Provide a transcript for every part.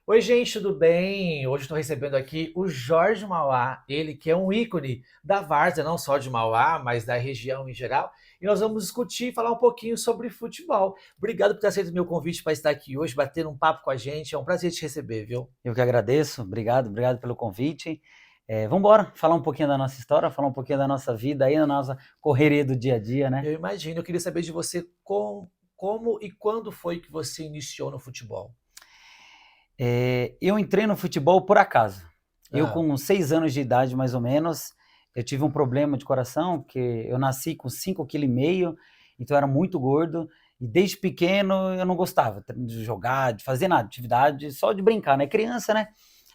Oi, gente, tudo bem? Hoje estou recebendo aqui o Jorge Mauá, ele que é um ícone da várzea, não só de Mauá, mas da região em geral. E nós vamos discutir e falar um pouquinho sobre futebol. Obrigado por ter aceito o meu convite para estar aqui hoje, bater um papo com a gente. É um prazer te receber, viu? Eu que agradeço, obrigado pelo convite. Vamos embora falar um pouquinho da nossa história, falar um pouquinho da nossa vida aí, da nossa correria do dia a dia, né? Eu imagino, eu queria saber de você como e quando foi que você iniciou no futebol. Eu entrei no futebol por acaso. Eu Ah, com 6 anos de idade, mais ou menos, eu tive um problema de coração, que eu nasci com 5,5 kg, então eu era muito gordo, e desde pequeno eu não gostava de jogar, de fazer nada, atividade, só de brincar, né? Criança, né?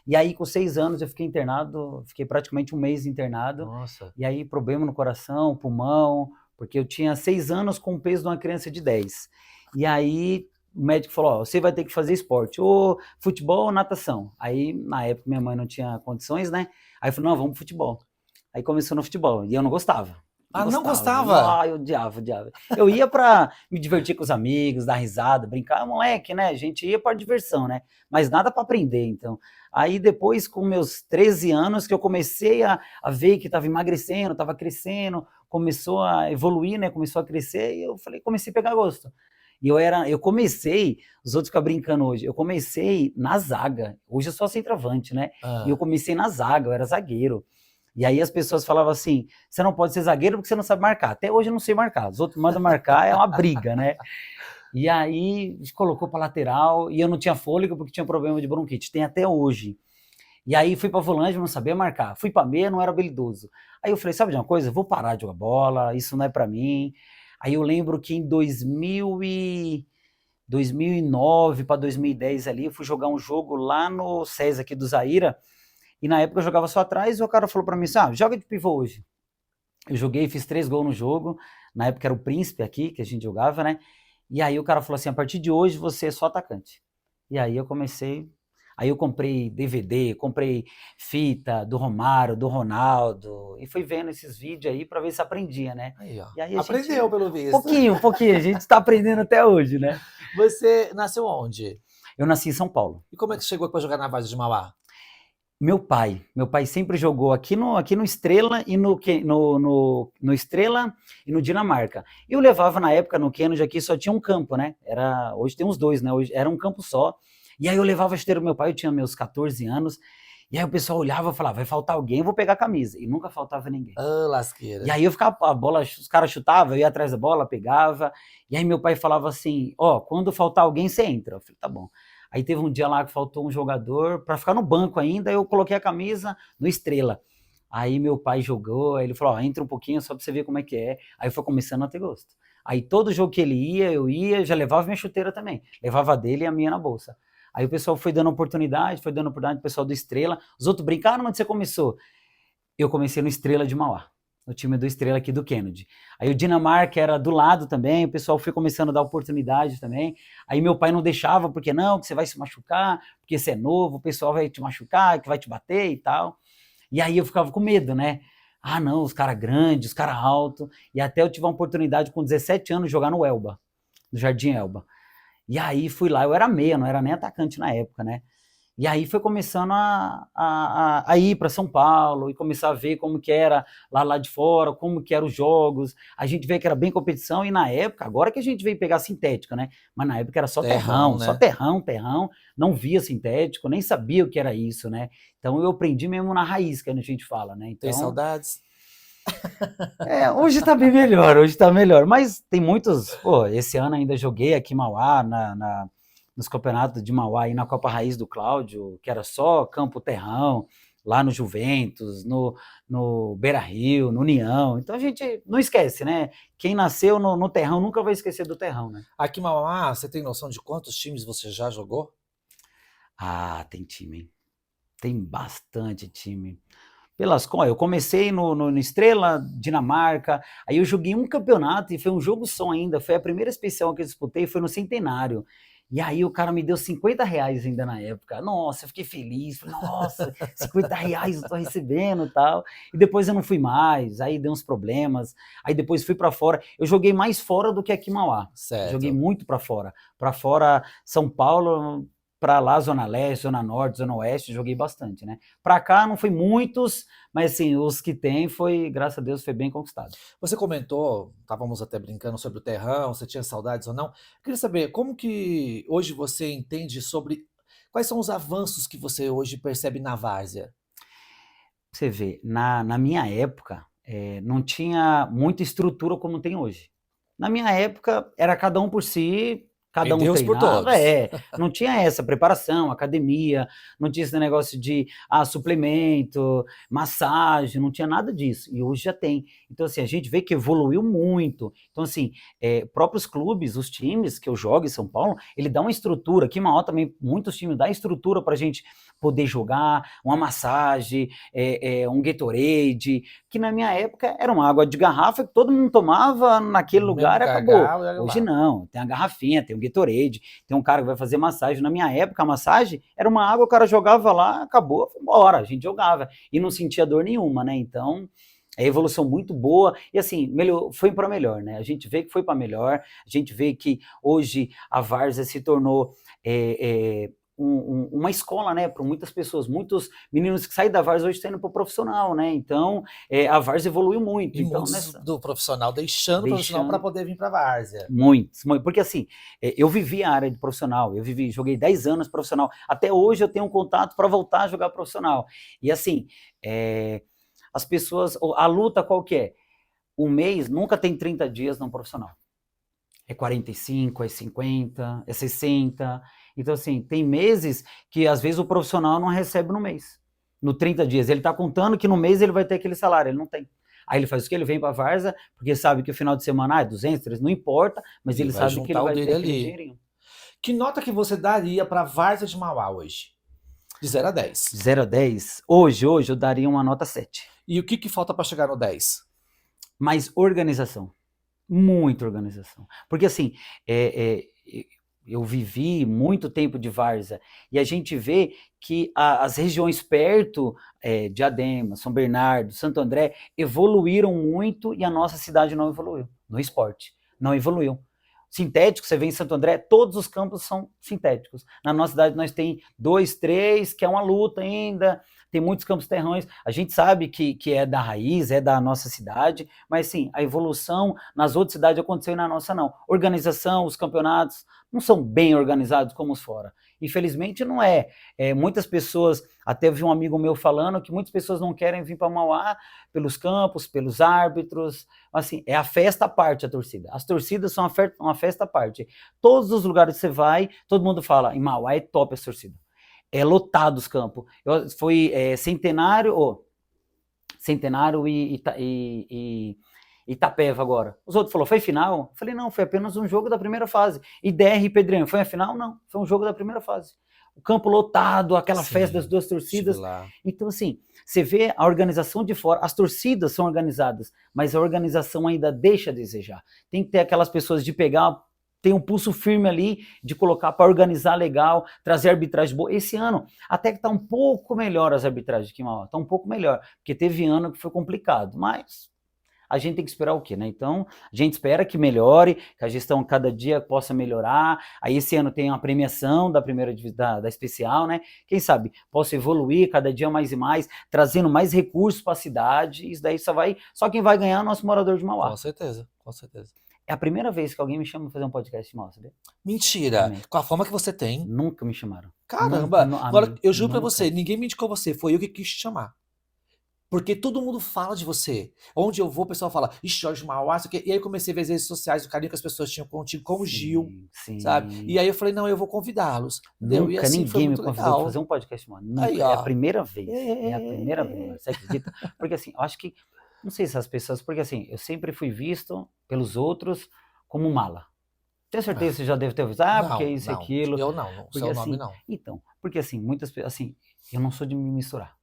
E aí, com 6 anos, eu fiquei internado, fiquei praticamente um mês internado, nossa. e aí problema no coração, pulmão, porque eu tinha 6 anos com o peso de uma criança de 10. E aí o médico falou, ó, você vai ter que fazer esporte, ou futebol ou natação. Aí, na época, minha mãe não tinha condições, né? Aí eu falei, não, vamos pro futebol. Aí começou no futebol, e eu não gostava. Não Ah, não gostava. gostava? Não, eu odiava, odiava. Eu ia pra me divertir com os amigos, dar risada, brincar, moleque, né? A gente ia pra diversão, né? Mas nada pra aprender, então. Aí depois, com meus 13 anos, que eu comecei a ver que tava emagrecendo, tava crescendo, começou a evoluir, né? Começou a crescer, e eu falei, comecei a pegar gosto. Eu comecei, os outros ficam brincando hoje, eu comecei na zaga. Hoje eu sou centroavante, né? E eu Ah. comecei na zaga, eu era zagueiro. E aí as pessoas falavam assim: você não pode ser zagueiro porque você não sabe marcar. Até hoje eu não sei marcar. Os outros mandam marcar, é uma briga, né? E aí a gente colocou para lateral e eu não tinha fôlego porque tinha problema de bronquite. Tem até hoje. E aí fui para volante, não sabia marcar. Fui para meia, não era habilidoso. Aí eu falei: sabe de uma coisa? Vou parar de jogar bola, isso não é para mim. Aí eu lembro que em 2009 para 2010 ali, eu fui jogar um jogo lá no SESI aqui do Zaira, e na época eu jogava só atrás, e o cara falou para mim assim, joga de pivô hoje. Eu joguei, fiz 3 gols no jogo, na época era o Príncipe aqui, que a gente jogava, né? E aí o cara falou assim, a partir de hoje você é só atacante. E aí eu comecei, aí eu comprei DVD, comprei fita do Romário, do Ronaldo, e fui vendo esses vídeos aí para ver se aprendia, né? Aí, ó. E aí a Aprendeu, gente, pelo visto. pouquinho, pouquinho, a gente está aprendendo até hoje, né? Você nasceu onde? Eu nasci em São Paulo. E como é que chegou para jogar na Várzea de Mauá? Meu pai sempre jogou aqui no Estrela e no Estrela e no Dinamarca. Eu levava na época no Kennedy aqui só tinha um campo, né? Hoje tem uns dois, né? Hoje era um campo só. E aí eu levava a chuteira do meu pai, eu tinha meus 14 anos. E aí o pessoal olhava e falava, vai faltar alguém, eu vou pegar a camisa. E nunca faltava ninguém. Ah, E lasqueira. aí eu ficava, a bola, os caras chutavam, eu ia atrás da bola, pegava. E aí meu pai falava assim: ó, quando faltar alguém, você entra. Eu falei, tá bom. Aí teve um dia lá que faltou um jogador para ficar no banco ainda, eu coloquei a camisa no Estrela. Aí meu pai jogou, aí ele falou: ó, entra um pouquinho só pra você ver como é que é. Aí foi começando a ter gosto. Aí todo jogo que ele ia, eu ia, já levava minha chuteira também. Levava a dele e a minha na bolsa. Aí o pessoal foi dando oportunidade, o pessoal do Estrela. Os outros brincaram, onde você começou? Eu comecei no Estrela de Mauá, no time do Estrela aqui do Kennedy. Aí o Dinamarca era do lado também, o pessoal foi começando a dar oportunidade também. Aí meu pai não deixava, porque não, que você vai se machucar, porque você é novo, o pessoal vai te machucar, que vai te bater e tal. E aí eu ficava com medo, né? Ah, não, os caras grandes, os caras altos. E até eu tive a oportunidade com 17 anos de jogar no Elba, no Jardim Elba. E aí fui lá, eu era meia, não era nem atacante na época, né? E aí foi começando a ir para São Paulo e começar a ver como que era lá de fora, como que eram os jogos. A gente vê que era bem competição e na época, agora que a gente veio pegar sintética, né? Mas na época era Terrão, só né? terrão, terrão, não via sintético, nem sabia o que era isso, né? Então eu aprendi mesmo na raiz, que a gente fala, né? Tem Então, saudades? hoje tá bem melhor, hoje tá melhor. Mas tem muitos. Pô, esse ano ainda joguei aqui em Mauá, nos campeonatos de Mauá e na Copa Raiz do Cláudio, que era só campo terrão, lá no Juventus, no Beira Rio, no União. Então a gente não esquece, né? Quem nasceu no terrão nunca vai esquecer do terrão, né? Aqui em Mauá, você tem noção de quantos times você já jogou? Ah, tem time, hein? Tem bastante time. Eu comecei no Estrela, Dinamarca, aí eu joguei um campeonato e foi um jogo só ainda, foi a primeira especial que eu disputei, foi no Centenário. E aí o cara me deu R$ 50 ainda na época. Nossa, eu fiquei feliz. Falei, nossa, R$ 50 eu tô recebendo e tal. E depois eu não fui mais, aí deu uns problemas. Aí depois fui para fora. Eu joguei mais fora do que aqui em Mauá. Joguei Certo. muito para fora. Para fora, São Paulo, para lá, Zona Leste, Zona Norte, Zona Oeste, joguei bastante, né? Para cá não foi muitos, mas assim, os que tem foi, graças a Deus, foi bem conquistado. Você comentou, estávamos até brincando sobre o terrão, você tinha saudades ou não. Eu queria saber como que hoje você entende sobre quais são os avanços que você hoje percebe na várzea? Você vê, na minha época, não tinha muita estrutura como tem hoje. Na minha época, era cada um por si, E cada um Deus por treinava, todos. não tinha essa preparação, academia, não tinha esse negócio de suplemento, massagem, não tinha nada disso. E hoje já tem. Então, assim, a gente vê que evoluiu muito. Então, assim, próprios clubes, os times que eu jogo em São Paulo, ele dá uma estrutura. Aqui em Mauá também, muitos times dão estrutura para a gente poder jogar, uma massagem, um Gatorade, que na minha época era uma água de garrafa que todo mundo tomava naquele No mesmo lugar e acabou. gargalo, e olha Hoje lá. não, tem a garrafinha, tem o Gatorade, tem um cara que vai fazer massagem. Na minha época, a massagem era uma água, o cara jogava lá, acabou, foi embora, a gente jogava e não sentia dor nenhuma, né? Então, é evolução muito boa e assim, foi para melhor, né? A gente vê que foi para melhor, a gente vê que hoje a várzea se tornou uma escola, né, para muitas pessoas, muitos meninos que saem da várzea hoje estão indo para o profissional, né? Então, a várzea evoluiu muito. E Então, muitos do profissional deixando o profissional para deixando poder vir para a várzea. muitos, porque assim, eu vivi a área de profissional, joguei 10 anos profissional, até hoje eu tenho um contato para voltar a jogar profissional. E assim, as pessoas, a luta qual que é? Um mês nunca tem 30 dias no profissional. É 45, é 50, é 60. Então, assim, tem meses que às vezes o profissional não recebe no mês, no 30 dias. Ele está contando que no mês ele vai ter aquele salário, ele não tem. Aí ele faz o quê? Ele vem para a várzea, porque sabe que o final de semana é 200, 300, não importa, mas Ele ele vai sabe que ele juntar o vai ter dele aquele ali. dinheirinho. Que nota que você daria para a várzea de Mauá hoje? De 0 a 10. De 0 a 10, hoje eu daria uma nota 7. E o que falta para chegar no 10? Mais organização. Muita organização. Porque assim, eu vivi muito tempo de várzea e a gente vê que as regiões perto, Diadema, São Bernardo, Santo André, evoluíram muito e a nossa cidade não evoluiu no esporte. Não evoluiu. Sintético, você vê em Santo André, todos os campos são sintéticos. Na nossa cidade nós tem 2, 3, que é uma luta ainda, tem muitos campos terrões. A gente sabe que é da raiz, é da nossa cidade, mas sim, a evolução nas outras cidades aconteceu e na nossa não. Organização, os campeonatos não são bem organizados como os fora. Infelizmente não é. Muitas pessoas, até vi um amigo meu falando que muitas pessoas não querem vir para Mauá pelos campos, pelos árbitros. Assim, é a festa à parte a torcida. As torcidas são uma festa à parte. Todos os lugares que você vai, todo mundo fala, em Mauá é top a torcida. É lotado os campos. Foi Centenário e Itapeva agora. Os outros falaram, foi final? Eu falei, não, foi apenas um jogo da primeira fase. E DR e Pedrinho, foi a final? Não, foi um jogo da primeira fase. O campo lotado, aquela festa das duas torcidas. Então, assim, você vê a organização de fora, as torcidas são organizadas, mas a organização ainda deixa a desejar. Tem que ter aquelas pessoas de pegar, tem um pulso firme ali, de colocar para organizar legal, trazer arbitragem boa. Esse ano, até que está um pouco melhor as arbitragens aqui em Mauá, está um pouco melhor, porque teve ano que foi complicado, mas a gente tem que esperar o quê, né? Então, a gente espera que melhore, que a gestão cada dia possa melhorar. Aí esse ano tem uma premiação da primeira da especial, né? Quem sabe possa evoluir cada dia mais e mais, trazendo mais recursos para a cidade. Isso daí só quem vai ganhar é o nosso morador de Mauá. Com certeza, com certeza. É a primeira vez que alguém me chama para fazer um podcast de Mauá, sabia? Mentira! Com a forma que você tem. Nunca me chamaram. Caramba! Agora, eu juro para você, ninguém me indicou você, foi eu que quis te chamar. Porque todo mundo fala de você. Onde eu vou, o pessoal fala, ixi, Jorge Mauá, e aí eu comecei a ver as redes sociais, o carinho que as pessoas tinham contigo, como o Gil, sabe? E aí eu falei, não, eu vou convidá-los. Nunca e assim, ninguém me convidou para fazer um podcast, mano. Nunca. Aí, é a primeira vez. É a primeira vez, você acredita? Porque assim, eu acho que, não sei se as pessoas, porque assim, eu sempre fui visto pelos outros como mala. Tenho certeza que você já deve ter ouvido, porque isso e aquilo. Eu não, seu nome não. Então, porque assim, muitas pessoas, assim, eu não sou de me misturar.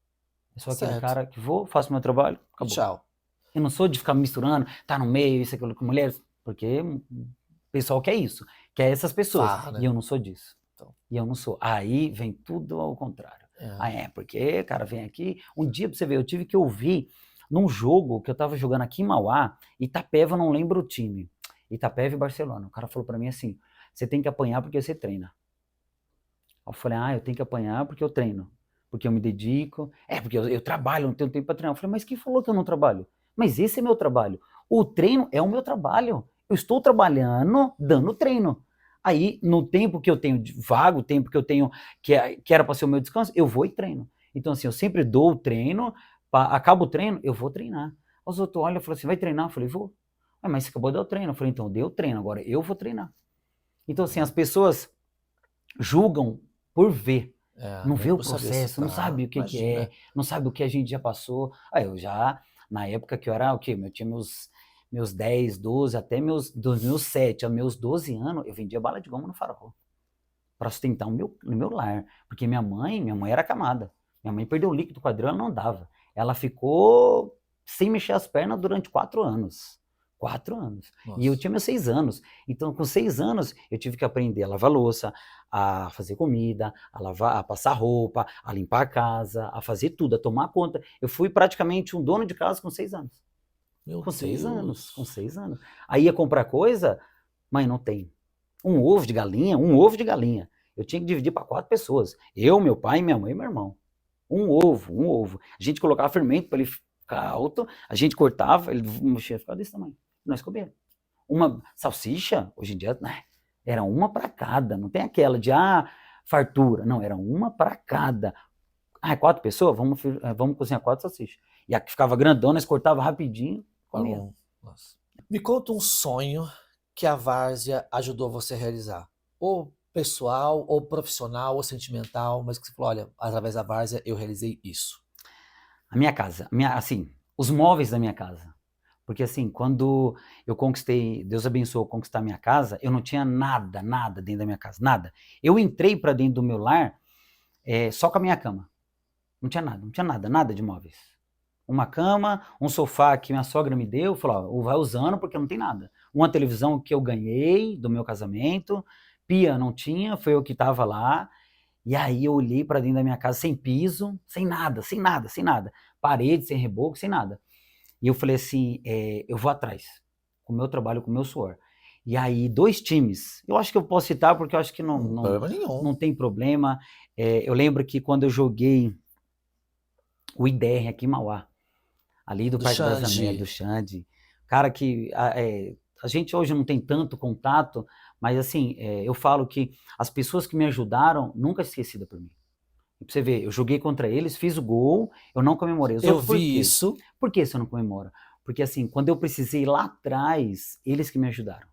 Eu sou aquele cara que faço meu trabalho, acabou. Tchau. Eu não sou de ficar me misturando, tá no meio, isso, aquilo com mulheres, porque o pessoal quer isso, quer essas pessoas. Né? E eu não sou disso. Então. E eu não sou. Aí vem tudo ao contrário. Porque, cara, vem aqui. Um dia, pra você ver, eu tive que ouvir num jogo que eu tava jogando aqui em Mauá, Itapeva, não lembro o time. Itapeva e Barcelona. O cara falou pra mim assim: você tem que apanhar porque você treina. Eu falei, eu tenho que apanhar porque eu treino, porque eu me dedico, porque eu trabalho, não tenho tempo para treinar. Eu falei, mas quem falou que eu não trabalho? Mas esse é meu trabalho. O treino é o meu trabalho. Eu estou trabalhando, dando treino. Aí, no tempo que eu tenho vago, o tempo que eu tenho, que era para ser o meu descanso, eu vou e treino. Então, assim, eu sempre dou o treino, acaba o treino, eu vou treinar. Os outros olham e falam assim, vai treinar? Eu falei, vou. Mas você acabou de dar o treino. Eu falei, então, deu o treino, agora eu vou treinar. Então, assim, as pessoas julgam por ver. Não vê o processo, não sabe o que é, não sabe o que a gente já passou. Eu já, na época que eu era, eu tinha meus 10, 12, até dos meus 7 aos meus 12 anos, eu vendia bala de goma no farol para sustentar no meu lar. Porque minha mãe era acamada. Minha mãe perdeu o líquido quadril, ela não dava. Ela ficou sem mexer as pernas durante 4 anos. 4 anos. Nossa. E eu tinha meus 6 anos. Então, com 6 anos, eu tive que aprender a lavar louça, a fazer comida, a passar roupa, a limpar a casa, a fazer tudo, a tomar conta. Eu fui praticamente um dono de casa com 6 anos. Com 6 anos. Com 6 anos. Aí ia comprar coisa, mãe, não tem. Um ovo de galinha. Eu tinha que dividir para 4 pessoas. Eu, meu pai, minha mãe e meu irmão. Um ovo. A gente colocava fermento para ele ficar alto, a gente cortava, ele mexia, ficava desse tamanho. Nós comíamos. Uma salsicha, hoje em dia, né, era uma para cada. Não tem aquela de, fartura. Não, era uma para cada. 4 pessoas? Vamos cozinhar 4 salsichas. E a que ficava grandona, nós cortava rapidinho, comia. Nossa. Me conta um sonho que a várzea ajudou você a realizar. Ou pessoal, ou profissional, ou sentimental, mas que você falou, olha, através da várzea eu realizei isso. A minha casa, assim, os móveis da minha casa. Porque assim, quando eu conquistei, Deus abençoou conquistar minha casa, eu não tinha nada dentro da minha casa, nada. Eu entrei para dentro do meu lar só com a minha cama. Não tinha nada de móveis. Uma cama, um sofá que minha sogra me deu, falou, vai usando porque não tem nada. Uma televisão que eu ganhei do meu casamento, pia não tinha, foi eu que estava lá. E aí eu olhei para dentro da minha casa sem piso, sem nada. Parede, sem reboco, sem nada. E eu falei assim, eu vou atrás, com o meu trabalho, com o meu suor. E aí 2 times, eu acho que eu posso citar porque eu acho que não tem problema. Eu lembro que quando eu joguei o IDR aqui em Mauá, ali do Parque das Américas, do Xande, cara que a gente hoje não tem tanto contato, mas assim, eu falo que as pessoas que me ajudaram nunca é esquecida por mim. E pra você ver, eu joguei contra eles, fiz o gol, eu não comemorei. Eu vi isso. Por que você não comemora? Porque assim, quando eu precisei lá atrás, eles que me ajudaram.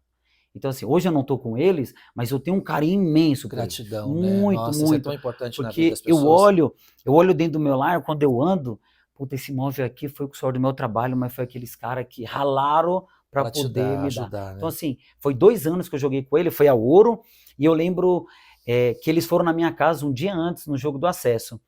Então assim, hoje eu não tô com eles, mas eu tenho um carinho imenso por eles. Gratidão, muito, né? Nossa, muito. Isso é tão importante na vida das Porque pessoas. eu olho dentro do meu lar, quando eu ando, puta, esse móvel aqui foi com o suor do meu trabalho, mas foi aqueles caras que ralaram para poder me ajudar, dar. né? Então assim, foi 2 anos que eu joguei com ele, foi a Ouro, e eu lembro que eles foram na minha casa um dia antes, no jogo do acesso.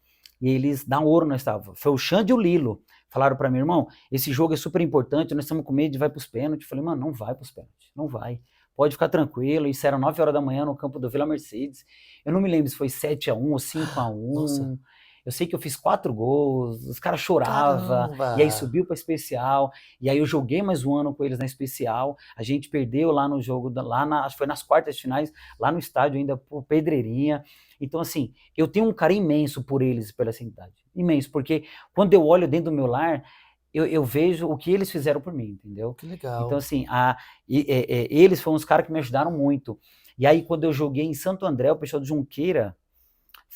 E eles, da Ouro nós estávamos, foi o Xande e o Lilo. Falaram para mim, irmão, esse jogo é super importante, nós estamos com medo de vai para os pênaltis. Eu falei, mano, não vai para os pênaltis, não vai. Pode ficar tranquilo. Isso era 9 horas da manhã no campo do Vila Mercedes. Eu não me lembro se foi 7-1 ou 5-1. Nossa. Eu sei que eu fiz 4 gols, os caras choravam, e aí subiu para especial, e aí eu joguei mais um ano com eles na especial. A gente perdeu lá no jogo, acho que foi nas quartas de finais, lá no estádio ainda, por Pedreirinha. Então, assim, eu tenho um carinho imenso por eles e pela cidade. Imenso, porque quando eu olho dentro do meu lar, eu vejo o que eles fizeram por mim, entendeu? Que legal. Então, assim, eles foram os caras que me ajudaram muito. E aí, quando eu joguei em Santo André, o pessoal de Junqueira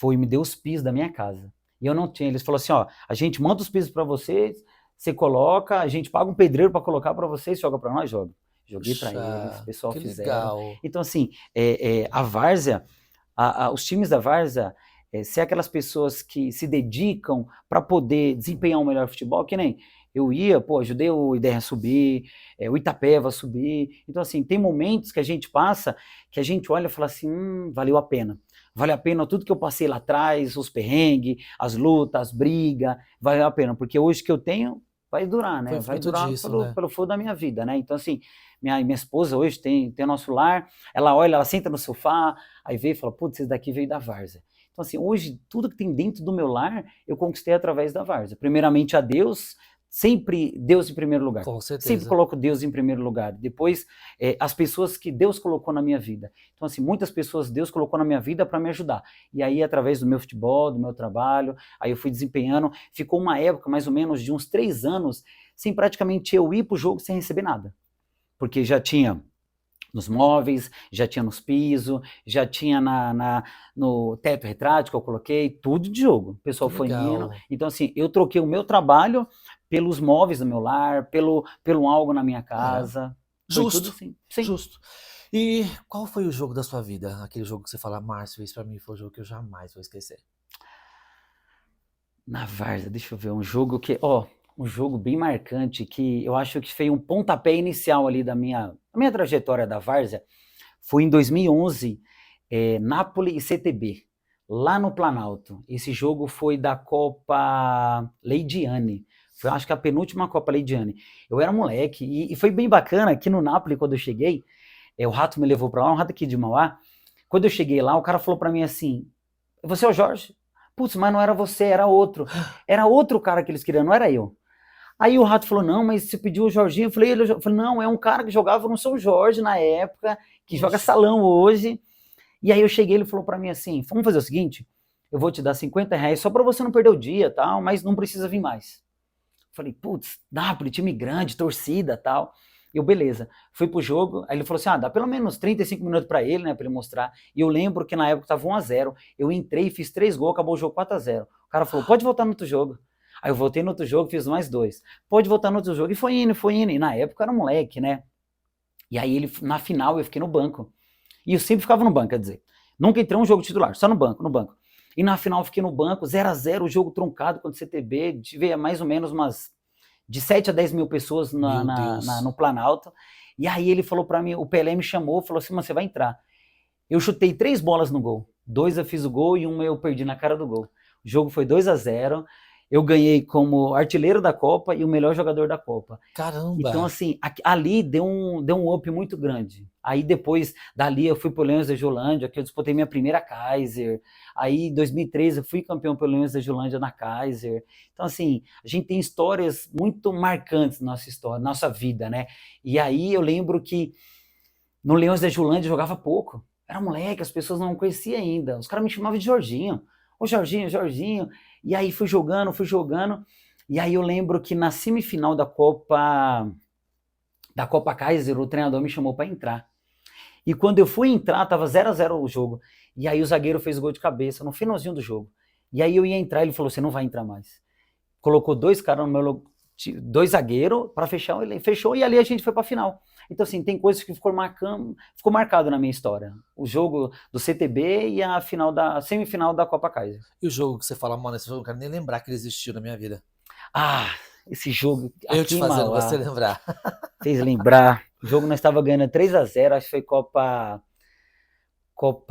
me deu os pisos da minha casa. E eu não tinha. Eles falaram assim, a gente manda os pisos para vocês, você coloca, a gente paga um pedreiro para colocar para vocês, joga para nós, joga. Joguei para eles, o pessoal fizeram. Legal. Então, assim, a várzea, os times da várzea, ser aquelas pessoas que se dedicam para poder desempenhar um melhor futebol, que nem eu ajudei o IDR a subir, o Itapeva a subir. Então, assim, tem momentos que a gente passa, que a gente olha e fala assim, valeu a pena. Vale a pena tudo que eu passei lá atrás, os perrengues, as lutas, as brigas, vale a pena, porque hoje que eu tenho vai durar, né? Vai durar pelo fogo da minha vida, né? Então, assim, minha esposa hoje tem nosso lar, ela olha, ela senta no sofá, aí vê e fala, putz, esse daqui veio da várzea. Então, assim, hoje, tudo que tem dentro do meu lar, eu conquistei através da várzea. Primeiramente a Deus, sempre Deus em primeiro lugar. Com Sempre certeza. coloco Deus em primeiro lugar. Depois, as pessoas que Deus colocou na minha vida. Então, assim, muitas pessoas Deus colocou na minha vida para me ajudar. E aí, através do meu futebol, do meu trabalho, aí eu fui desempenhando. Ficou uma época, mais ou menos, de uns 3 anos, sem praticamente eu ir pro jogo sem receber nada. Porque já tinha nos móveis, já tinha nos pisos, já tinha no teto retrátil que eu coloquei, tudo de jogo. O pessoal Que foi indo. legal. Então, assim, eu troquei o meu trabalho pelos móveis do meu lar, pelo algo na minha É. casa. Foi tudo Justo, assim. Sim. justo. E qual foi o jogo da sua vida? Aquele jogo que você fala, Márcio, esse pra mim foi o jogo que eu jamais vou esquecer. Na Várzea, deixa eu ver, um jogo bem marcante que eu acho que foi um pontapé inicial ali da minha trajetória da Várzea, foi em 2011, Napoli e CTB, lá no Planalto. Esse jogo foi da Copa Leidiane, foi acho que a penúltima Copa Leidiane. Eu era moleque e foi bem bacana que no Napoli, quando eu cheguei, o Rato me levou pra lá, um rato aqui de Mauá. Quando eu cheguei lá, o cara falou pra mim assim: Você é o Jorge? Putz, mas não era você, era outro. Era outro cara que eles queriam, não era eu. Aí o Rato falou: Não, mas você pediu o Jorginho. Eu falei: Não, é um cara que jogava no São Jorge na época, que joga Poxa, salão hoje. E aí eu cheguei, ele falou pra mim assim: Vamos fazer o seguinte, eu vou te dar R$ 50 só pra você não perder o dia, tal, mas não precisa vir mais. Falei: Putz, Napoli, time grande, torcida, tal. Eu, beleza. Fui pro jogo, aí ele falou assim: dá pelo menos 35 minutos pra ele, né, pra ele mostrar. E eu lembro que na época tava 1-0. Eu entrei, fiz 3 gols, acabou o jogo 4-0. O cara falou: pode voltar no outro jogo. Aí eu voltei no outro jogo, fiz mais 2. Pode voltar no outro jogo. E foi indo, foi indo. E na época eu era moleque, né? E aí ele, na final eu fiquei no banco. E eu sempre ficava no banco, quer dizer. Nunca entrei um jogo titular, só no banco, no banco. E na final eu fiquei no banco, 0-0, o jogo truncado contra o CTB. Tive mais ou menos umas de 7 a 10 mil pessoas meu Deus. no Planalto. E aí ele falou pra mim, o Pelé me chamou, falou assim: Mano, você vai entrar. Eu chutei 3 bolas no gol. 2 eu fiz o gol e uma eu perdi na cara do gol. O jogo foi 2-0. Eu ganhei como artilheiro da Copa e o melhor jogador da Copa. Então, Caramba. assim, ali deu um up muito grande. Aí depois dali eu fui pro Leões da Jolândia, que eu disputei minha primeira Kaiser. Aí em 2013 eu fui campeão pelo Leões da Jolândia na Kaiser. Então, assim, a gente tem histórias muito marcantes na nossa história, na nossa vida, né? E aí eu lembro que no Leões da Jolândia eu jogava pouco. Era moleque, as pessoas não me conheciam ainda. Os caras me chamavam de Jorginho. Ô Jorginho, Jorginho. E aí fui jogando, fui jogando. E aí eu lembro que na semifinal da Copa Kaiser, o treinador me chamou para entrar. E quando eu fui entrar, tava 0-0 o jogo. E aí o zagueiro fez o gol de cabeça no finalzinho do jogo. E aí eu ia entrar, ele falou: Você não vai entrar mais. Colocou 2 caras no meu 2 zagueiros para fechar, ele fechou e ali a gente foi para final. Então, assim, tem coisas que ficou marcado na minha história. O jogo do CTB e a semifinal da Copa Kaiser. E o jogo que você fala, mano, esse jogo eu não quero nem lembrar que ele existiu na minha vida. Ah, esse jogo Eu te aqui em fazendo você Mauá lembrar. fez lembrar. O jogo nós estava ganhando 3-0, acho que foi Copa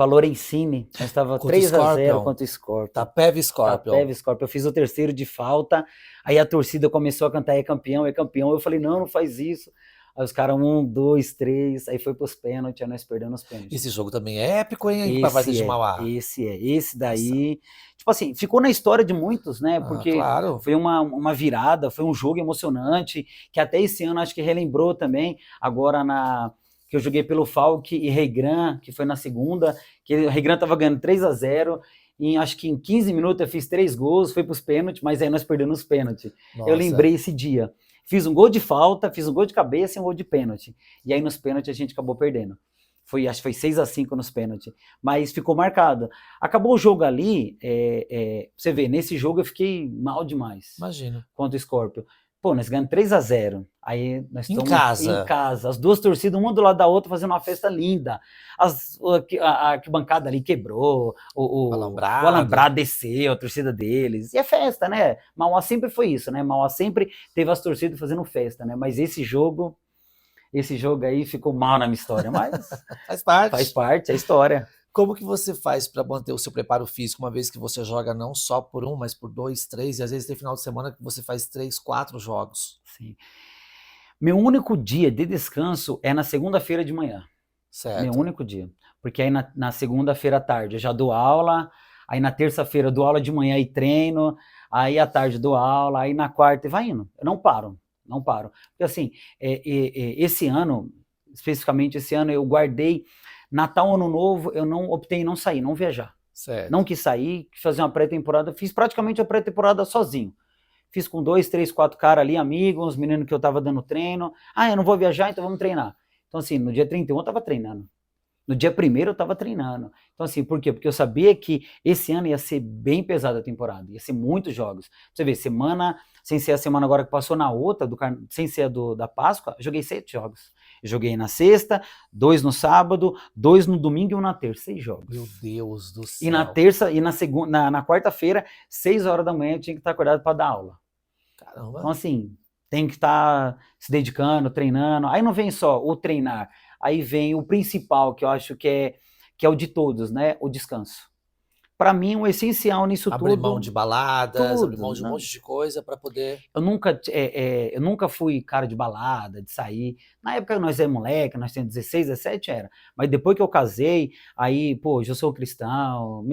Lorenzini. Nós estava Contra o 3-0 Scorpion. contra o Scorpion. Tapev Scorpion. Tapeve Scorpion. Eu fiz o terceiro de falta, aí a torcida começou a cantar: É campeão, é campeão. Eu falei: Não, não faz isso. Aí os caras, 1, 2, 3, aí foi pros pênaltis, aí nós perdemos os pênaltis. Esse jogo também é épico, hein, pra Várzea de Mauá. Esse Nossa. daí, tipo assim, ficou na história de muitos, né, Ah, porque claro. foi uma virada, foi um jogo emocionante, que até esse ano acho que relembrou também, agora que eu joguei pelo Falck e Reigran, que foi na segunda, que o Reigran tava ganhando 3-0, e acho que em 15 minutos eu fiz 3 gols, foi pros pênaltis, mas aí nós perdemos os pênaltis. Eu Nossa. lembrei esse dia. Fiz um gol de falta, fiz um gol de cabeça e um gol de pênalti. E aí nos pênaltis a gente acabou perdendo. Acho que foi 6-5 nos pênaltis. Mas ficou marcado. Acabou o jogo ali, você vê, nesse jogo eu fiquei mal demais Imagino. contra o Scorpio. Pô, nós ganhamos 3-0. Aí nós Em estamos em casa. casa, as duas torcidas, uma do lado da outra, fazendo uma festa linda. A arquibancada ali quebrou, o Alambrado. alambrado desceu, a torcida deles. E é festa, né? Mauá sempre foi isso, né? Mauá sempre teve as torcidas fazendo festa, né? Mas esse jogo aí ficou mal na minha história, mas Faz parte. faz parte, é história. Como que você faz para manter o seu preparo físico, uma vez que você joga não só por um, mas por 2, 3, e às vezes tem final de semana que você faz 3, 4 jogos? Sim. Meu único dia de descanso é na segunda-feira de manhã. Meu Certo. único dia. Porque aí na segunda-feira à tarde eu já dou aula, Aí na terça-feira eu dou aula de manhã e treino, aí à tarde dou aula, aí na quarta e vai indo. Eu não paro, não paro. Porque assim, esse ano, especificamente esse ano, eu guardei Natal, Ano Novo, eu não optei em não sair, não viajar. Certo. Não quis sair, quis fazer uma pré-temporada, fiz praticamente a pré-temporada sozinho. Fiz com 2, 3, 4 caras ali, amigos, os meninos que eu tava dando treino. Ah, eu não vou viajar, então vamos treinar. Então assim, no dia 31 eu tava treinando. No dia 1º eu tava treinando. Então assim, por quê? Porque eu sabia que esse ano ia ser bem pesada a temporada, ia ser muitos jogos. Você vê, semana, sem ser a semana agora que passou na outra, sem ser a da Páscoa, eu joguei 7 jogos. Eu joguei na sexta, 2 no sábado, 2 no domingo e 1 na terça, 6 jogos. Meu Deus do céu. E na terça, e na segunda, na quarta-feira, 6 horas da manhã eu tinha que estar acordado para dar aula. Caramba. Então assim, tem que estar se dedicando, treinando. Aí não vem só o treinar, aí vem o principal, que eu acho que é o de todos, né? O descanso. Para mim, o essencial nisso tudo... Abrir mão de baladas, abrir mão de um né? monte de coisa para poder... Eu nunca fui cara de balada, de sair. Na época nós é moleque, nós tínhamos 16, 17, era. Mas depois que eu casei, aí, pô, hoje eu sou cristão,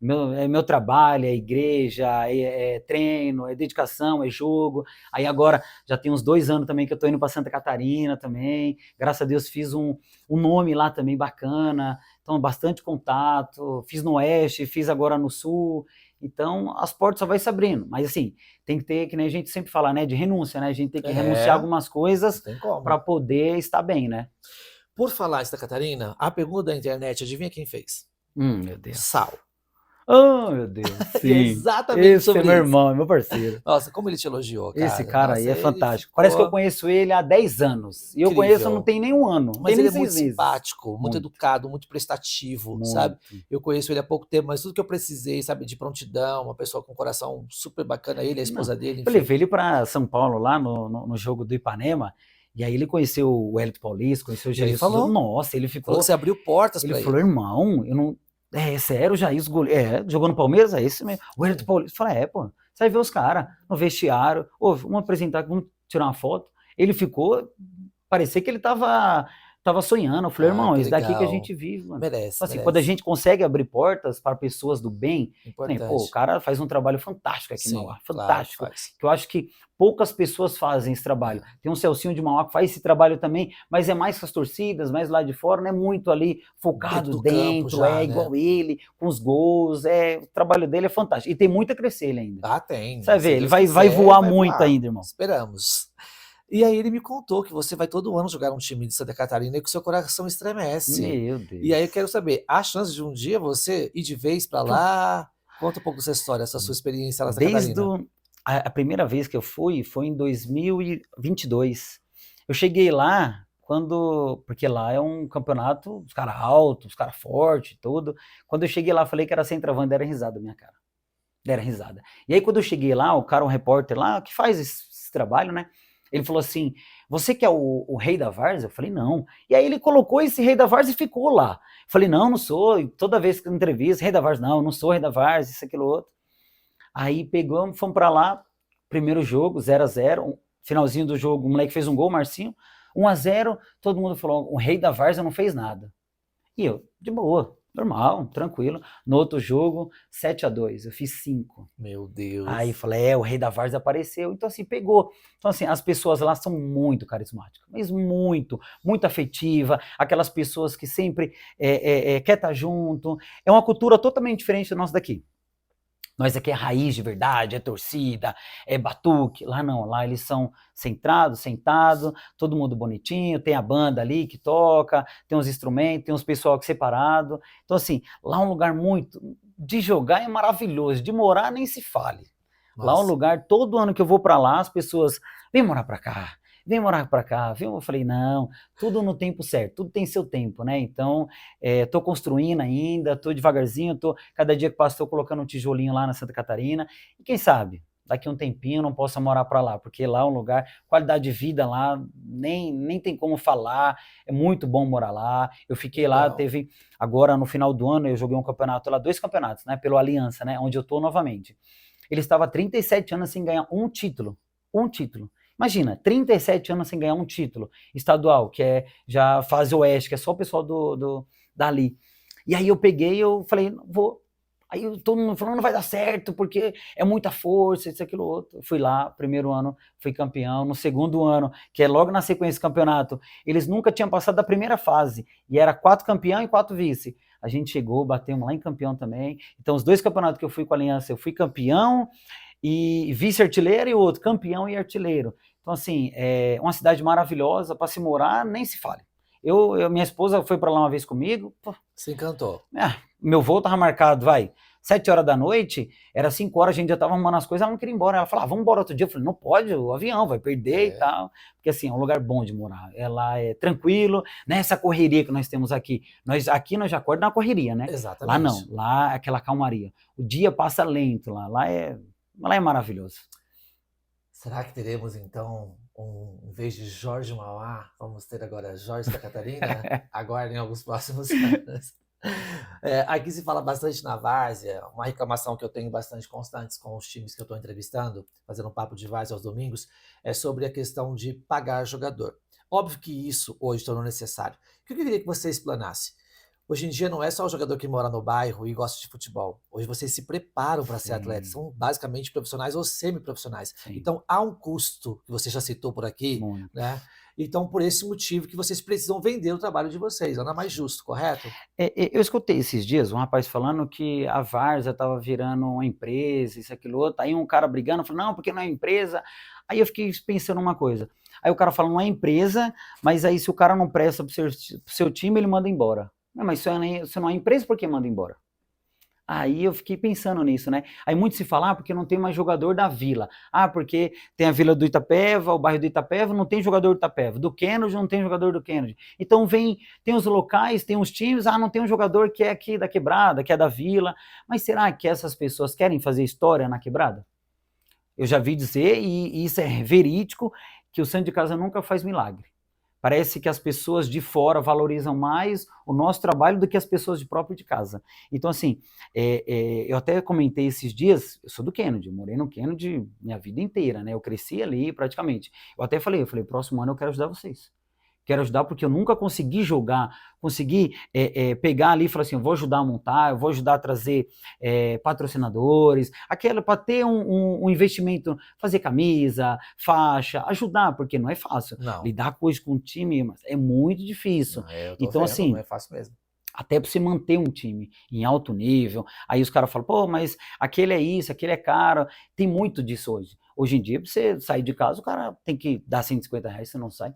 meu trabalho é igreja, é treino, é dedicação, é jogo. Aí agora, já tem uns 2 anos também que eu tô indo para Santa Catarina também. Graças a Deus fiz um nome lá também bacana. Então, bastante contato. Fiz no Oeste, fiz agora no Sul. Então, as portas só vai se abrindo. Mas assim, tem que ter, que nem a gente sempre fala, né, de renúncia, né? A gente tem que renunciar a algumas coisas para poder estar bem, né? Por falar em Santa Catarina, a pergunta da internet, adivinha quem fez? Meu Deus. Sal. Oh, meu Deus, sim. Exatamente esse sobre é meu isso. irmão, é meu parceiro. Nossa, como ele te elogiou, cara. Esse cara Nossa, aí é fantástico. ficou... Parece que eu conheço ele há 10 anos. E eu conheço não tem nem um ano. Mas ele é nem muito 6 meses. simpático, muito educado, muito prestativo, sabe? Eu conheço ele há pouco tempo, mas tudo que eu precisei, sabe, de prontidão, uma pessoa com um coração super bacana, ele, a esposa dele, enfim. Eu levei ele para São Paulo, lá no jogo do Ipanema, e aí ele conheceu o Wellington Paulista, conheceu o Jair. Ele falou. Nossa, ele ficou... Falou que você abriu portas para ele. Ele falou, irmão, eu não... É sério, o Jair, jogou no Palmeiras, é esse mesmo. O Wellington Paulista, eu falei, pô, você vai ver os caras no vestiário, vamos apresentar, vamos tirar uma foto. Ele ficou, parecia que ele tava sonhando. Eu falei, irmão, isso daqui que a gente vive, mano. Merece, assim, quando a gente consegue abrir portas para pessoas do bem, o cara faz um trabalho fantástico aqui em Mauá, fantástico. Claro, que eu acho que poucas pessoas fazem esse trabalho. Tem um Celcinho de Mauá que faz esse trabalho também, mas é mais com as torcidas, mais lá de fora, não é muito ali focado dentro, igual ele, com os gols, o trabalho dele é fantástico. E tem muito a crescer ele ainda. Tem. Você vai ver, ele vai voar muito ainda, irmão. Esperamos. E aí ele me contou que você vai todo ano jogar um time de Santa Catarina e que o seu coração estremece. Meu Deus. E aí eu quero saber, há chance de um dia você ir de vez para lá? Conta um pouco dessa história, essa sua experiência lá na Santa Catarina. A primeira vez que eu fui foi em 2022. Eu cheguei lá porque lá é um campeonato, os caras altos, os caras fortes e tudo. Quando eu cheguei lá, falei que era centroavante, deram risada na minha cara. Deram risada. E aí quando eu cheguei lá, o cara, um repórter lá, que faz esse trabalho, né? Ele falou assim, você que é o rei da várzea? Eu falei, não. E aí ele colocou esse rei da várzea e ficou lá. Eu falei, não sou. E toda vez que eu entrevisto, rei da várzea, não sou rei da várzea, isso, aquilo, outro. Aí pegamos, fomos pra lá, primeiro jogo, 0-0, finalzinho do jogo, o moleque fez um gol, Marcinho, 1-0, todo mundo falou, o rei da várzea não fez nada. E eu, de boa, normal, tranquilo. No outro jogo, 7-2, eu fiz 5. Meu Deus. Aí falei, o rei da várzea apareceu. Então assim, pegou. Então assim, as pessoas lá são muito carismáticas, mas muito afetiva, aquelas pessoas que sempre quer estar junto. É uma cultura totalmente diferente da nossa daqui. Nós aqui é raiz de verdade, é torcida, é batuque. Lá não, lá eles são sentados, todo mundo bonitinho, tem a banda ali que toca, tem os instrumentos, tem os pessoal aqui separado. Então assim, lá é um lugar muito... De jogar é maravilhoso, de morar nem se fale. Nossa. Lá é um lugar, todo ano que eu vou pra lá, as pessoas, vem morar pra cá. Eu falei, não, tudo no tempo certo, tudo tem seu tempo, né? Então, tô construindo ainda, tô devagarzinho, cada dia que passa tô colocando um tijolinho lá na Santa Catarina, e quem sabe, daqui um tempinho eu não possa morar para lá, porque lá é um lugar, qualidade de vida lá, nem tem como falar, é muito bom morar lá. Eu fiquei lá, agora no final do ano, eu joguei um campeonato lá, 2 campeonatos, né, pelo Aliança, né, onde eu tô novamente. Ele estava há 37 anos sem ganhar um título. Imagina, 37 anos sem ganhar um título estadual, que é já fase oeste, que é só o pessoal dali. E aí eu peguei, eu falei, vou. Aí todo mundo falando, não vai dar certo, porque é muita força, isso, aquilo, outro. Fui lá, primeiro ano, fui campeão. No segundo ano, que é logo na sequência do campeonato, eles nunca tinham passado da primeira fase. E era 4 campeão e 4 vice. A gente chegou, batemos lá em campeão também. Então, os 2 campeonatos que eu fui com a Aliança, eu fui campeão e vice-artilheiro, e o outro campeão e artilheiro. Então, assim, é uma cidade maravilhosa, para se morar, nem se fale. Minha esposa foi para lá uma vez comigo, pô, Se encantou. meu voo tava marcado, 7 horas da noite, era 5 horas, a gente já tava arrumando as coisas, ela não queria ir embora. Ela falou, vamos embora outro dia. Eu falei, não pode, o avião vai perder e tal. Porque assim, é um lugar bom de morar. Ela é tranquilo, né? Essa correria que nós temos aqui. Aqui nós já acordamos na correria, né? Exatamente. Lá não, lá é aquela calmaria. O dia passa lento lá é maravilhoso. Será que teremos, então, em vez de Jorge Mauá, vamos ter agora Jorge da Catarina? Aguardem alguns próximos anos. Aqui se fala bastante na várzea, uma reclamação que eu tenho bastante constante com os times que eu estou entrevistando, fazendo um papo de várzea aos domingos, é sobre a questão de pagar jogador. Óbvio que isso hoje tornou necessário. O que eu queria que você explanasse? Hoje em dia não é só o jogador que mora no bairro e gosta de futebol. Hoje vocês se preparam para ser atletas. São basicamente profissionais ou semi-profissionais. Sim. Então há um custo, que você já citou por aqui, Muito. né? Então, por esse motivo que vocês precisam vender o trabalho de vocês. Nada mais justo, correto? Eu escutei esses dias um rapaz falando que a várzea estava virando uma empresa, isso, aquilo, outro. Aí um cara brigando, falou, não, porque não é empresa. Aí eu fiquei pensando uma coisa. Aí o cara fala, não é empresa, mas aí se o cara não presta pro seu time, ele manda embora. Não, mas isso não é empresa, por que manda embora? Aí eu fiquei pensando nisso, né? Aí muito se fala, porque não tem mais jogador da Vila. Porque tem a Vila do Itapeva, o bairro do Itapeva, não tem jogador do Itapeva. Do Kennedy, não tem jogador do Kennedy. Então tem os locais, tem os times, não tem um jogador que é aqui da Quebrada, que é da Vila. Mas será que essas pessoas querem fazer história na Quebrada? Eu já vi dizer, e isso é verídico, que o santo de casa nunca faz milagre. Parece que as pessoas de fora valorizam mais o nosso trabalho do que as pessoas de próprio de casa. Então, assim, eu até comentei esses dias, eu sou do Kennedy, eu morei no Kennedy minha vida inteira, né? Eu cresci ali praticamente. Eu até falei, próximo ano eu quero ajudar vocês. Quero ajudar porque eu nunca consegui jogar, consegui pegar ali e falar assim, eu vou ajudar a montar, eu vou ajudar a trazer patrocinadores, para ter um investimento, fazer camisa, faixa, ajudar, porque não é fácil. Não. Lidar com isso com um time é muito difícil. Não, eu tô Então, vendo, assim, não é fácil mesmo. até para você manter um time em alto nível, aí os caras falam, pô, mas aquele é isso, aquele é caro, tem muito disso hoje. Hoje em dia, para você sair de casa, o cara tem que dar R$ 150, você não sai.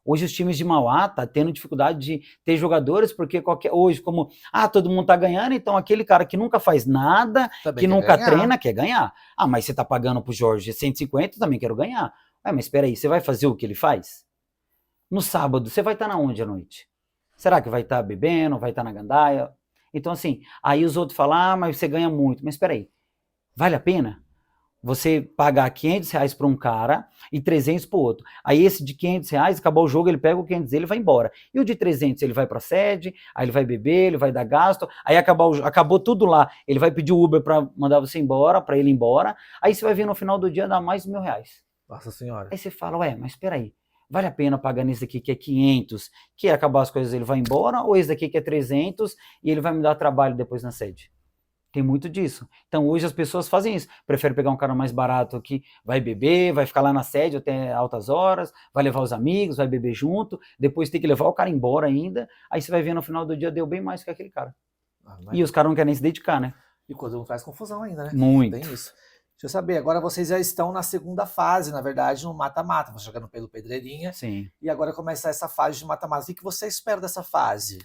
Hoje os times de Mauá tá tendo dificuldade de ter jogadores, porque hoje, como todo mundo tá ganhando, então aquele cara que nunca faz nada, Também que quer nunca ganhar. treina, quer ganhar. Mas você tá pagando pro Jorge 150, eu também quero ganhar. Mas espera aí, você vai fazer o que ele faz? No sábado, você vai estar na onde à noite? Será que vai estar bebendo, vai estar na gandaia? Então assim, aí os outros falam, mas você ganha muito. Mas espera aí, vale a pena? Você pagar R$ 500 para um cara e 300 para o outro. Aí esse de R$ 500, acabou o jogo, ele pega o 500 dele e vai embora. E o de 300, ele vai para a sede, aí ele vai beber, ele vai dar gasto, aí acabou tudo lá, ele vai pedir o Uber para mandar você embora, para ele ir embora, aí você vai ver no final do dia dar mais de R$ 1.000. Nossa Senhora. Aí você fala, mas espera aí, vale a pena pagar nesse aqui que é 500, que acabar as coisas ele vai embora, ou esse daqui que é 300 e ele vai me dar trabalho depois na sede? Tem muito disso. Então hoje as pessoas fazem isso. Preferem pegar um cara mais barato que vai beber, vai ficar lá na sede até altas horas, vai levar os amigos, vai beber junto, depois tem que levar o cara embora ainda, aí você vai ver no final do dia deu bem mais que aquele cara. E os caras não querem nem se dedicar, né? E quando não faz confusão ainda, né? Muito. Tem isso. Deixa eu saber, agora vocês já estão na segunda fase, na verdade, no mata-mata. Você jogando pelo Pedreirinha. Sim. E agora começa essa fase de mata-mata. O que você espera dessa fase?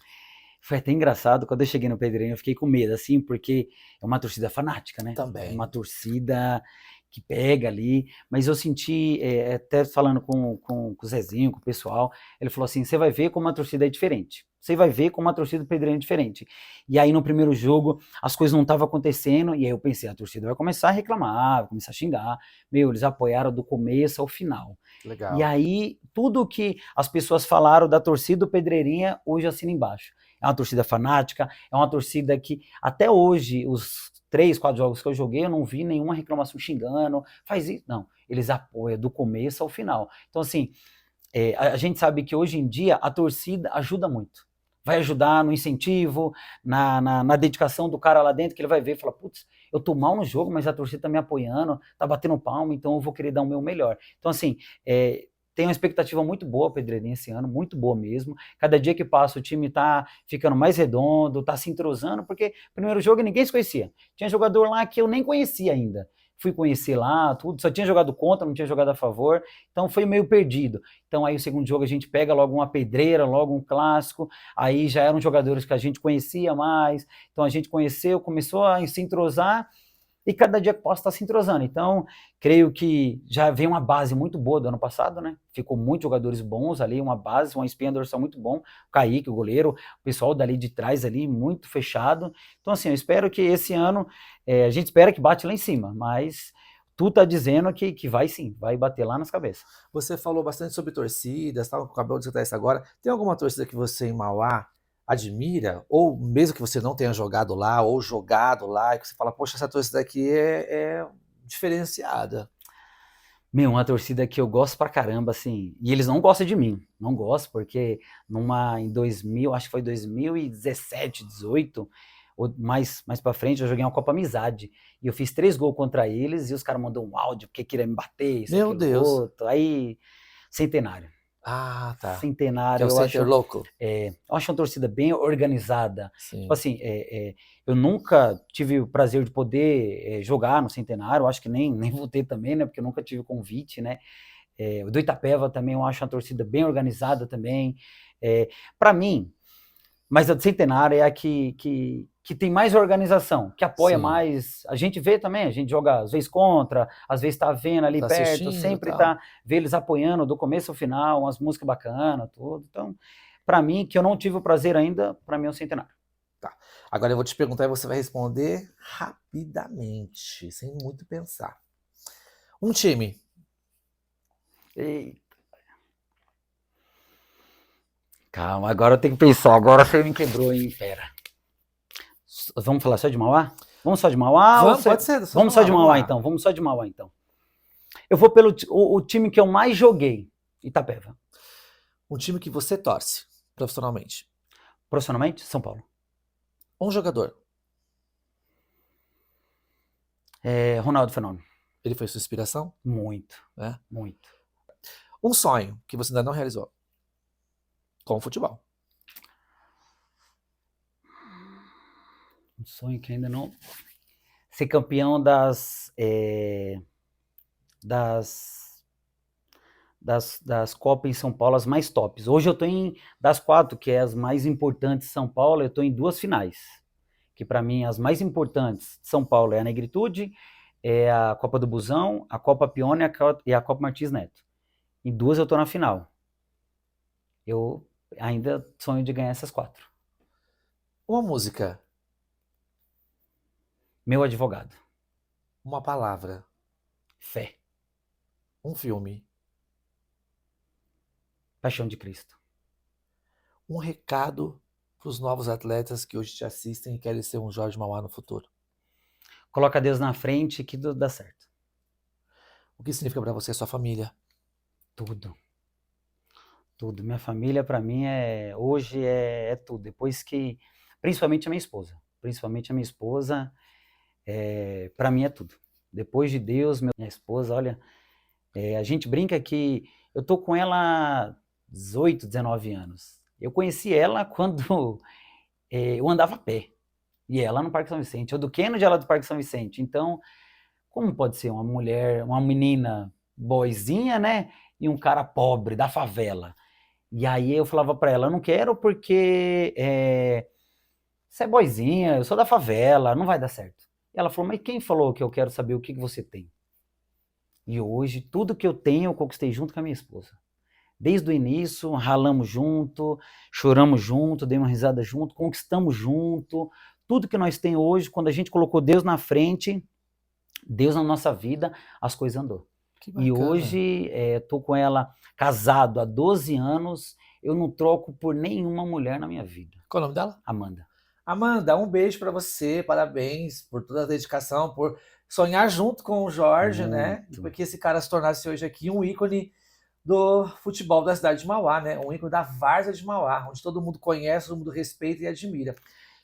Foi até engraçado, quando eu cheguei no Pedreirinho, eu fiquei com medo, assim, porque é uma torcida fanática, né? Também. É uma torcida que pega ali, mas eu senti, até falando com o Zezinho, com o pessoal, ele falou assim, você vai ver como a torcida é diferente. Você vai ver como a torcida do Pedreirinho é diferente. E aí no primeiro jogo, as coisas não estavam acontecendo, e aí eu pensei, a torcida vai começar a reclamar, vai começar a xingar. Eles apoiaram do começo ao final. Legal. E aí, tudo que as pessoas falaram da torcida do Pedreirinha, hoje assina embaixo. É uma torcida fanática, é uma torcida que até hoje, os 3, 4 jogos que eu joguei, eu não vi nenhuma reclamação xingando, faz isso. Não, eles apoiam do começo ao final. Então assim, a gente sabe que hoje em dia a torcida ajuda muito. vai ajudar no incentivo, na dedicação do cara lá dentro, que ele vai ver e fala, putz, eu tô mal no jogo, mas a torcida tá me apoiando, tá batendo palma, então eu vou querer dar o meu melhor. Então, assim, tem uma expectativa muito boa, Pedreirinha, esse ano, muito boa mesmo. Cada dia que passa o time tá ficando mais redondo, tá se entrosando, porque primeiro jogo ninguém se conhecia. Tinha jogador lá que eu nem conhecia ainda. Fui conhecer lá, tudo, só tinha jogado contra, não tinha jogado a favor, então foi meio perdido. Então aí o segundo jogo a gente pega logo uma pedreira, logo um clássico, aí já eram jogadores que a gente conhecia mais, então a gente conheceu, começou a se entrosar, e cada dia que passa está se entrosando. Então, creio que já vem uma base muito boa do ano passado, né? Ficou muitos jogadores bons ali, uma base, uma espinha dorsal muito bom. O Kaique, o goleiro, o pessoal dali de trás ali, muito fechado. Então, assim, eu espero que esse ano, a gente espera que bate lá em cima, mas tu tá dizendo que vai sim, vai bater lá nas cabeças. Você falou bastante sobre torcidas, tal, acabou de citar isso agora. Tem alguma torcida que você em Mauá admira, ou mesmo que você não tenha jogado lá, ou jogado lá, e que você fala, poxa, essa torcida aqui é diferenciada. Meu, uma torcida que eu gosto pra caramba, assim, e eles não gostam de mim, não gostam, porque em 2000, acho que foi 2017, 18, ou mais pra frente, eu joguei uma Copa Amizade, e eu fiz 3 gols contra eles, e os caras mandou um áudio, porque queria me bater, isso, Meu aquilo, Deus. outro, aí, Centenário. Ah, tá. Que é Centenário, o Center Louco. eu acho uma torcida bem organizada. Tipo Sim. assim, eu nunca tive o prazer de poder jogar no Centenário, acho que nem vou ter também, né? Porque eu nunca tive convite, né? O do Itapeva também eu acho uma torcida bem organizada também. Para mim, mas a do Centenário é a que tem mais organização, que apoia Sim. mais. A gente vê também, a gente joga às vezes contra, às vezes tá vendo ali Tá perto, assistindo, sempre tal. tá vê eles apoiando do começo ao final, umas músicas bacanas, tudo. Então, para mim, que eu não tive o prazer ainda, para mim é o Centenário. Tá. Agora eu vou te perguntar e você vai responder rapidamente, sem muito pensar. Um time. Eita. Calma, agora eu tenho que pensar. Agora você me quebrou, hein? Pera. Vamos falar só de Mauá? Vamos só de Mauá? Vamos, pode ser. Vamos só de Mauá, então. Vamos só de Mauá, então. Eu vou pelo o time que eu mais joguei, Itapeva. Um time que você torce profissionalmente. Profissionalmente, São Paulo. Um jogador. Ronaldo Fenômeno. Ele foi sua inspiração? Muito, Né? muito. Um sonho que você ainda não realizou com o futebol. Um sonho que ainda não... Ser campeão das Copas em São Paulo, as mais tops. Hoje eu tô das 4, que é as mais importantes de São Paulo, eu tô em 2 finais. Que para mim, as mais importantes de São Paulo é a Negritude, é a Copa do Busão, a Copa Pione e a Copa Martins Neto. Em 2 eu tô na final. Eu ainda sonho de ganhar essas 4. Uma música. Meu advogado. Uma palavra. Fé. Um filme. Paixão de Cristo. Um recado para os novos atletas que hoje te assistem e querem ser um Jorge Mauá no futuro. Coloca Deus na frente que tudo dá certo. O que significa para você a sua família? Tudo. Tudo. Minha família, para mim, hoje é tudo. Depois que... Principalmente a minha esposa. Principalmente a minha esposa, para mim é tudo. Depois de Deus, minha esposa, olha... a gente brinca que eu tô com ela há 18, 19 anos. Eu conheci ela quando eu andava a pé. E ela no Parque São Vicente. Eu do Kennedy, ela do Parque São Vicente. Então, como pode ser uma mulher, uma menina boizinha, né? E um cara pobre, da favela. E aí eu falava pra ela, eu não quero porque você é boizinha, eu sou da favela, não vai dar certo. E ela falou, mas quem falou que eu quero saber o que você tem? E hoje, tudo que eu tenho, eu conquistei junto com a minha esposa. Desde o início, ralamos junto, choramos junto, demos uma risada junto, conquistamos junto. Tudo que nós temos hoje, quando a gente colocou Deus na frente, Deus na nossa vida, as coisas andou. E hoje, tô com ela casado há 12 anos, eu não troco por nenhuma mulher na minha vida. Qual é o nome dela? Amanda. Amanda, um beijo para você, parabéns por toda a dedicação, por sonhar junto com o Jorge, né? Porque esse cara se tornasse hoje aqui um ícone do futebol da cidade de Mauá, né? Um ícone da várzea de Mauá, onde todo mundo conhece, todo mundo respeita e admira.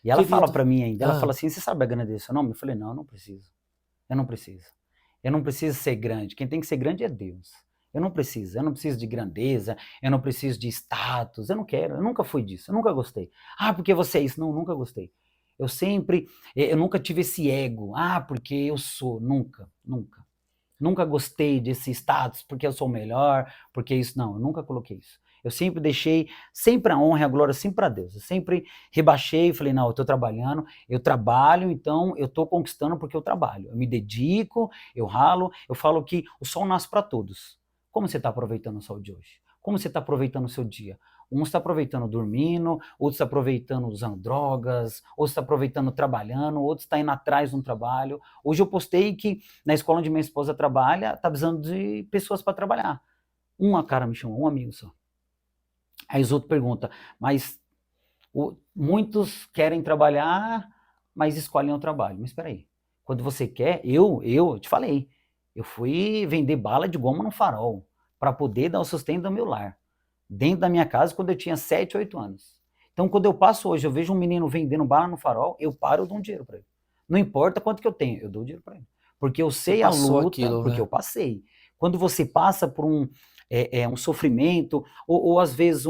E ela fala Querido, pra mim ainda, ela ah, fala assim, você sabe agradecer o nome? Eu falei, não, eu não preciso. Eu não preciso. Eu não preciso ser grande. Quem tem que ser grande é Deus. Eu não preciso de grandeza, eu não preciso de status, eu não quero, eu nunca fui disso, eu nunca gostei. Ah, porque você é isso? Não, nunca gostei. Eu nunca tive esse ego, ah, porque eu sou, nunca, nunca. Nunca gostei desse status, porque eu sou o melhor, porque isso, não, eu nunca coloquei isso. Eu sempre deixei, sempre a honra e a glória sempre para Deus. Eu sempre rebaixei e falei, não, eu estou trabalhando, eu trabalho, então eu estou conquistando porque eu trabalho. Eu me dedico, eu ralo, eu falo que o sol nasce para todos. Como você está aproveitando o sol de hoje? Como você está aproveitando o seu dia? Um está aproveitando dormindo, outro está aproveitando usando drogas, outro está aproveitando trabalhando, outro está indo atrás de um trabalho. Hoje eu postei que na escola onde minha esposa trabalha, tá precisando de pessoas para trabalhar. Uma cara me chamou, um amigo só. Aí os outros perguntam, mas muitos querem trabalhar, mas escolhem o trabalho. Mas espera aí, quando você quer, eu te falei, eu fui vender bala de goma no farol para poder dar o sustento do meu lar, dentro da minha casa, quando eu tinha 7, 8 anos. Então, quando eu passo hoje, eu vejo um menino vendendo bala no farol, eu paro e dou um dinheiro para ele. Não importa quanto que eu tenho, eu dou dinheiro para ele. Porque eu você sei a passou luta, aquilo, porque né? eu passei. Quando você passa por um sofrimento, ou às vezes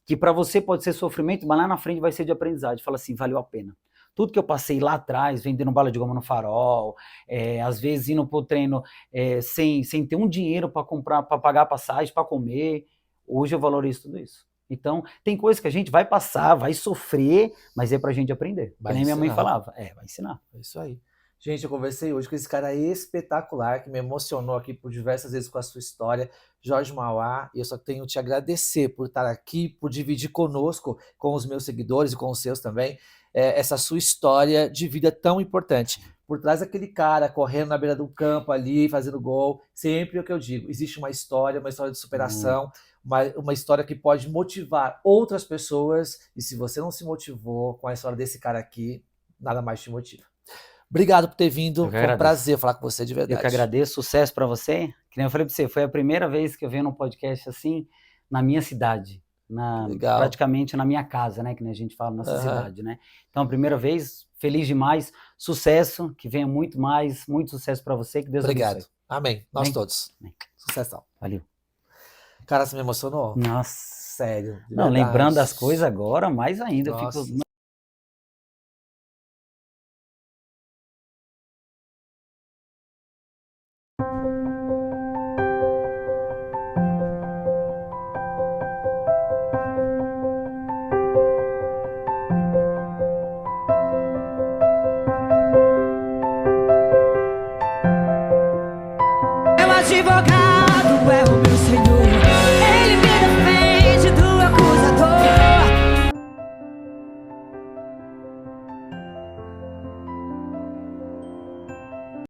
que para você pode ser sofrimento, mas lá na frente vai ser de aprendizagem. Fala assim, valeu a pena. Tudo que eu passei lá atrás, vendendo bala de goma no farol, às vezes indo pro treino sem ter um dinheiro para comprar, para pagar a passagem, para comer, hoje eu valorizo tudo isso. Então, tem coisas que a gente vai passar, vai sofrer, mas é pra gente aprender. Que Vai nem minha mãe ensinar. falava, vai ensinar. É isso aí. Gente, eu conversei hoje com esse cara espetacular, que me emocionou aqui por diversas vezes com a sua história, Jorge Mauá, e eu só tenho te agradecer por estar aqui, por dividir conosco, com os meus seguidores e com os seus também, essa sua história de vida tão importante. Por trás daquele cara correndo na beira do campo ali, fazendo gol, sempre é o que eu digo, existe uma história de superação, Muito. uma história que pode motivar outras pessoas, e se você não se motivou com a história desse cara aqui, nada mais te motiva. Obrigado por ter Eu vindo. que Foi um agradeço. prazer falar com você de Eu que verdade. agradeço, sucesso para você. Que nem eu falei para você, foi a primeira vez que eu venho num podcast assim, na minha cidade, Que legal. praticamente na minha casa, né, que nem a gente fala, nossa Aham. cidade, né? Então, a primeira vez, feliz demais, sucesso, que venha muito mais, muito sucesso para você, que Deus Obrigado. abençoe. Amém. Nós Bem? todos. Bem. Sucessão. Valeu. Cara, você me emocionou? Nossa. Sério, de Não, verdade. lembrando das coisas agora, mais ainda, eu fico, Nossa,